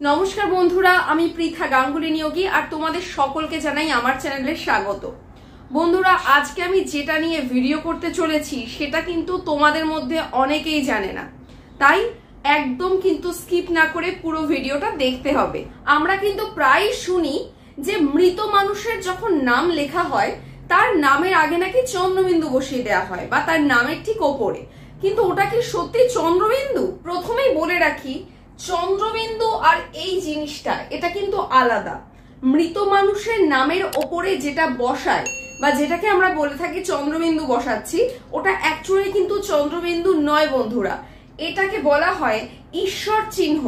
নমস্কার বন্ধুরা, আমি পৃথা গাঙ্গুলি নিয়োগী আর তোমাদের সকলকে জানাই আমার চ্যানেলে স্বাগত। বন্ধুরা, আজকে আমি যেটা নিয়ে ভিডিও করতে চলেছি সেটা কিন্তু তোমাদের মধ্যে অনেকেই জানে না, তাই একদম কিন্তু স্কিপ না করে পুরো ভিডিওটা দেখতে হবে। আমরা কিন্তু প্রায় শুনি যে মৃত মানুষের যখন নাম লেখা হয় তার নামের আগে নাকি চন্দ্রবিন্দু বসিয়ে দেওয়া হয় বা তার নামের ঠিক ওপরে, কিন্তু ওটা কি সত্যি চন্দ্রবিন্দু? প্রথমেই বলে রাখি, চন্দ্রবিন্দু আর এই জিনিসটা এটা কিন্তু আলাদা। মৃত মানুষের নামের ওপরে যেটা বসায় বা যেটাকে আমরা বলে থাকি চন্দ্রবিন্দু বসাচ্ছি, ওটা অ্যাকচুয়ালি কিন্তু চন্দ্রবিন্দু নয় বন্ধুরা। এটাকে বলা হয় ঈশ্বর চিহ্ন।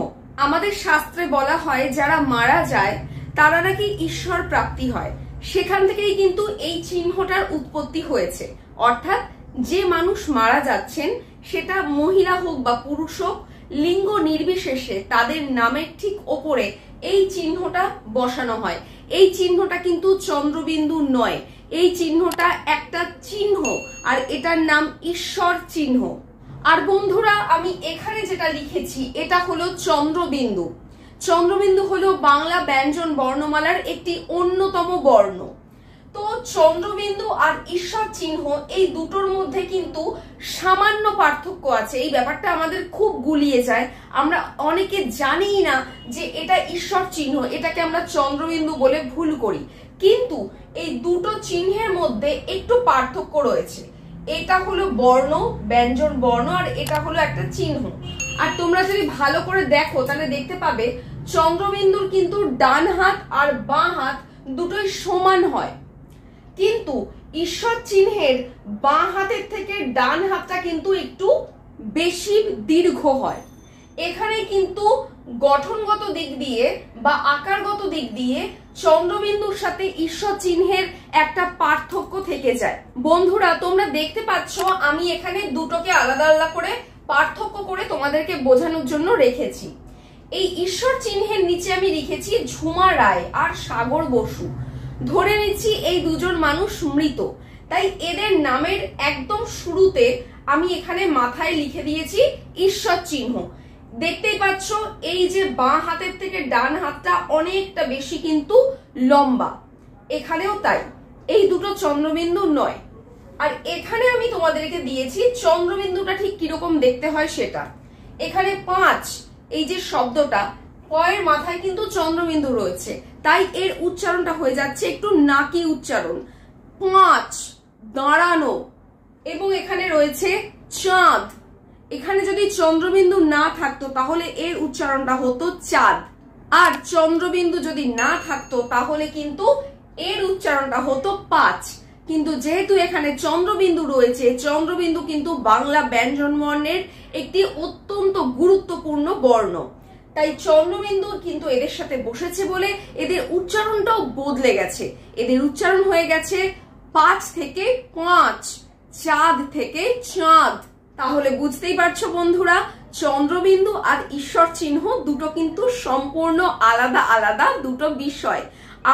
আমাদের শাস্ত্রে বলা হয় যারা মারা যায় তারা নাকি ঈশ্বর প্রাপ্তি হয়, সেখান থেকেই কিন্তু এই চিহ্নটার উৎপত্তি হয়েছে। অর্থাৎ যে মানুষ মারা যাচ্ছেন, সেটা মহিলা হোক বা পুরুষ হোক, লিঙ্গ নির্বিশেষে তাদের নামের ঠিক ওপরে এই চিহ্নটা বসানো হয়। এই চিহ্নটা কিন্তু চন্দ্রবিন্দু নয়, এই চিহ্নটা একটা চিহ্ন আর এটার নাম ঈশ্বর চিহ্ন। আর বন্ধুরা, আমি এখানে যেটা লিখেছি এটা হলো চন্দ্রবিন্দু। চন্দ্রবিন্দু হলো বাংলা ব্যঞ্জন বর্ণমালার একটি অন্যতম বর্ণ। তো চন্দ্রবিন্দু আর ঈশ্বর চিহ্ন এই দুটোর মধ্যে কিন্তু সামান্য পার্থক্য আছে। এই ব্যাপারটা আমাদের খুব গুলিয়ে যায়, আমরা অনেকে জানিই না যে এটা ঈশ্বর চিহ্ন, এটাকে আমরা চন্দ্রবিন্দু বলে ভুল করি। কিন্তু এই দুটো চিহ্নের মধ্যে একটু পার্থক্য রয়েছে। এটা হলো বর্ণ, ব্যঞ্জন বর্ণ, আর এটা হলো একটা চিহ্ন। আর তোমরা যদি ভালো করে দেখো তাহলে দেখতে পাবে চন্দ্রবিন্দুর কিন্তু ডান হাত আর বাঁ হাত দুটোই সমান হয়, কিন্তু ঈশ্বর চিহ্নের বাঁ হাতের থেকে ডান হাতটা কিন্তু একটু বেশি দীর্ঘ হয়। এখানে কিন্তু গঠনগত দিক দিয়ে বা আকারগত দিক দিয়ে চন্দ্রবিন্দুর সাথে ঈশ্বর চিহ্নের একটা পার্থক্য থেকে যায়। বন্ধুরা, তোমরা দেখতে পাচ্ছ আমি এখানে দুটোকে আলাদা আলাদা করে পার্থক্য করে তোমাদেরকে বোঝানোর জন্য রেখেছি। এই ঈশ্বর চিহ্নের নিচে আমি লিখেছি ঝুমা রায় আর সাগর বসু। ধরে নিচ্ছি এই দুজন মানুষ মৃত, তাই এদের নামের একদম শুরুতে আমি এখানে মাথায় লিখে দিয়েছি ঈশ্বর চিহ্ন। দেখতেই পাচ্ছ এই যে বাঁ হাতের থেকে ডান হাতটা অনেকটা বেশি কিন্তু লম্বা, এখানেও তাই। এই দুটো চন্দ্রবিন্দু নয়। আর এখানে আমি তোমাদেরকে দিয়েছি চন্দ্রবিন্দুটা ঠিক কিরকম দেখতে হয় সেটা। এখানে 5 এই যে শব্দটা, পয়ের মাথায় কিন্তু চন্দ্রবিন্দু রয়েছে, তাই এর উচ্চারণটা হয়ে যাচ্ছে একটু নাকি উচ্চারণ। 5 দাঁড়ানো, এবং এখানে রয়েছে চাঁদ। এখানে যদি চন্দ্রবিন্দু না থাকতো তাহলে এর উচ্চারণটা হতো চাঁদ, আর চন্দ্রবিন্দু যদি না থাকতো তাহলে কিন্তু এর উচ্চারণটা হতো 5। কিন্তু যেহেতু এখানে চন্দ্রবিন্দু রয়েছে, চন্দ্রবিন্দু কিন্তু বাংলা ব্যঞ্জন বর্ণের একটি অত্যন্ত গুরুত্বপূর্ণ বর্ণ, তাই চন্দ্রবিন্দু কিন্তু এদের সাথে বসেছে বলে এদের উচ্চারণটাও বদলে গেছে। এদের উচ্চারণ হয়ে গেছে 5 থেকে 5, চাঁদ থেকে চাঁদ। তাহলে বুঝতেই পারছো বন্ধুরা, চন্দ্রবিন্দু আর ঈশ্বর চিহ্ন দুটো কিন্তু সম্পূর্ণ আলাদা আলাদা দুটো বিষয়।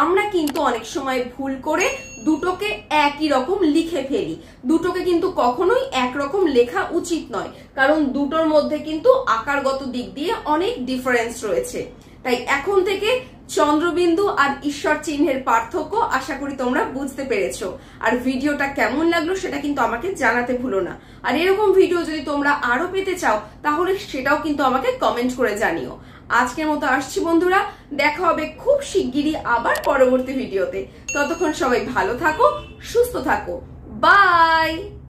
আমরা কিন্তু অনেক সময় ভুল করে দুটোকে একই রকম লিখে ফেলি। দুটোকে কিন্তু কখনোই একরকম লেখা উচিত নয়, কারণ দুটোর মধ্যে কিন্তু আকারগত দিক দিয়ে অনেক ডিফারেন্স রয়েছে। তাই এখন থেকে চন্দ্রবিন্দু আর ঈশ্বর চিহ্নের পার্থক্য আশা করি তোমরা বুঝতে পেরেছো। আর ভিডিওটা কেমন লাগলো সেটা কিন্তু আমাকে জানাতে ভুলো না। আর এরকম ভিডিও যদি তোমরা আরো পেতে চাও তাহলে সেটাও কিন্তু আমাকে কমেন্ট করে জানিও। আজকের মতো আসছি বন্ধুরা, দেখা হবে খুব শিগগিরই আবার পরবর্তী ভিডিওতে। ততক্ষণ সবাই ভালো থাকো, সুস্থ থাকো, বাই।